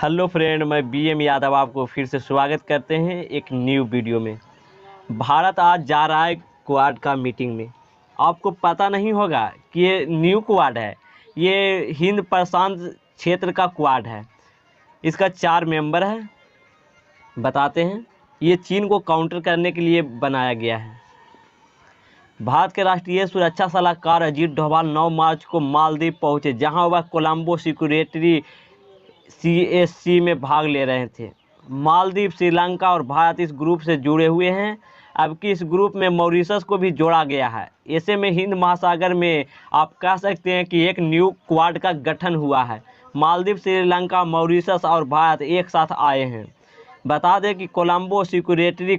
Hello friend, मैं BM Yadav आपको फिर से स्वागत करते हैं एक न्यू वीडियो में। भारत आज जा रहा है क्वाड का मीटिंग में। आपको पता नहीं होगा कि ये न्यू क्वाड है। ये हिंद प्रशांत क्षेत्र का क्वाड है। इसका 4 मेंबर है। बताते हैं। ये चीन को काउंटर करने के लिए बनाया गया है। भारत के राष्ट्रीय सुरक्षा सलाहकार अजीत डोभाल 9 मार्च को मालदीव पहुंचे, जहां वह कोलंबो सिक्योरिटी CSC में भाग ले रहे थे। मालदीव, श्रीलंका और भारत इस ग्रुप से जुड़े हुए हैं। अब कि इस ग्रुप में मॉरिशस को भी जोड़ा गया है। ऐसे में हिंद महासागर में आप कह सकते हैं कि एक न्यू क्वाड का गठन हुआ है। मालदीव, श्रीलंका, मॉरिशस और भारत एक साथ आए हैं। बता दें कि कोलंबो सिक्योरिटी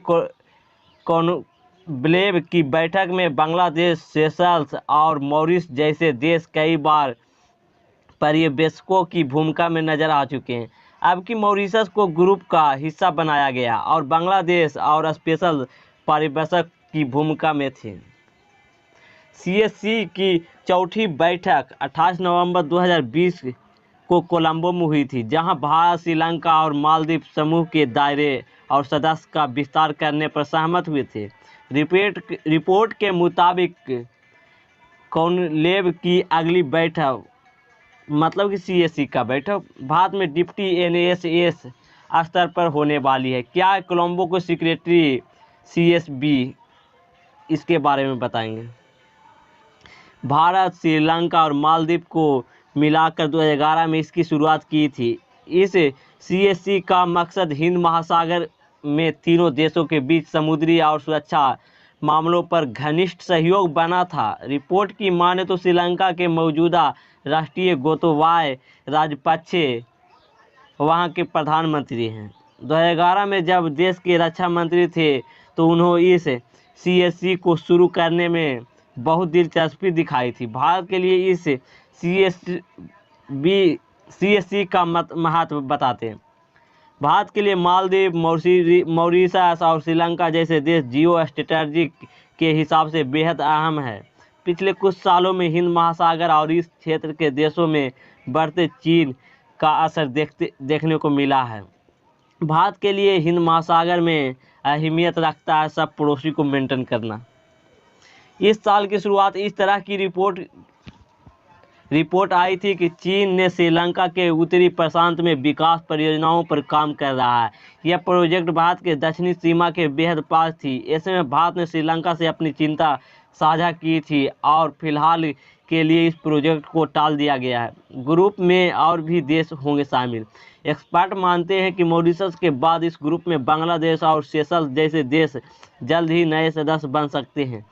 कॉन्क्लेव की बैठक में बांग्लादेश, सेशल्स और मॉरिशस जैसे देश कई बार पर्यवेक्षकों की भूमिका में नजर आ चुके हैं। अब कि मॉरिशस को ग्रुप का हिस्सा बनाया गया और बांग्लादेश और स्पेशल पर्यवेक्षक की भूमिका में थे। CSC की चौथी बैठक 28 नवंबर 2020 को कोलंबो में हुई थी, जहां भारत, श्रीलंका और मालदीव समूह के दायरे और सदस्य का विस्तार करने पर सहमत हुए थे। रिपोर्ट के मुताबिक कॉन्क्लेव की अगली बैठक मतलब कि CSC का बैठक भारत में डिप्टी NSS स्तर पर होने वाली है। क्या है कोलंबो को सेक्रेटरी CSB, इसके बारे में बताएंगे। भारत, श्रीलंका और मालदीव को मिलाकर 2011 में इसकी शुरुआत की थी। इस CSC का मकसद हिंद महासागर में तीनों देशों के बीच समुद्री और सुरक्षा मामलों पर घनिष्ठ सहयोग बना था। रिपोर्ट की माने तो श्रीलंका के मौजूदा राष्ट्रीय गोताबाया राजपक्षे वहां के प्रधानमंत्री हैं। 2011 में जब देश के रक्षा मंत्री थे तो उन्होंने इस CSC को शुरू करने में बहुत दिलचस्पी दिखाई थी। भारत के लिए इस CSC का महत्व बताते हैं। भारत के लिए मालदीव, मॉरिशस और श्रीलंका जैसे देश जियो स्ट्रेटजी के हिसाब से बेहद अहम है। पिछले कुछ सालों में हिंद महासागर और इस क्षेत्र के देशों में बढ़ते चीन का असर देखने को मिला है। भारत के लिए हिंद महासागर में अहमियत रखता है सब पड़ोसी को मेंटेन करना। इस साल की शुरुआत इस तरह की रिपोर्ट आई थी कि चीन ने श्रीलंका के उत्तरी प्रशांत में विकास परियोजनाओं पर काम कर रहा है। यह प्रोजेक्ट भारत के दक्षिणी सीमा के बेहद पास थी। ऐसे में भारत ने श्रीलंका से अपनी चिंता साझा की थी और फिलहाल के लिए इस प्रोजेक्ट को टाल दिया गया है। ग्रुप में और भी देश होंगे शामिल। एक्सपर्ट मानते हैं कि मॉरिशस के बाद इस ग्रुप में बांग्लादेश और सेशल्स जैसे देश जल्द ही नए सदस्य बन सकते हैं।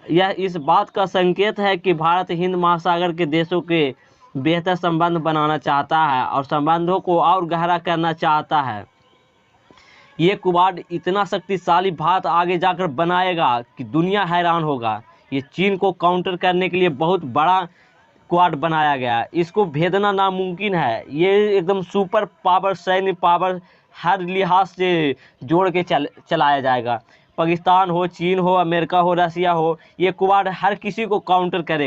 यह इस बात का संकेत है कि भारत हिंद महासागर के देशों के बेहतर संबंध बनाना चाहता है और संबंधों को और गहरा करना चाहता है। ये क्वाड इतना शक्तिशाली भारत आगे जाकर बनाएगा कि दुनिया हैरान होगा। ये चीन को काउंटर करने के लिए बहुत बड़ा क्वाड बनाया गया है। इसको भेदना नामुमकिन है। ये एकदम सुपर पावर, सैन्य पावर हर लिहाज से जोड़ के चलाया जाएगा। पाकिस्तान हो, चीन हो, अमेरिका हो, रसिया हो, ये क्वाड हर किसी को काउंटर करेगा।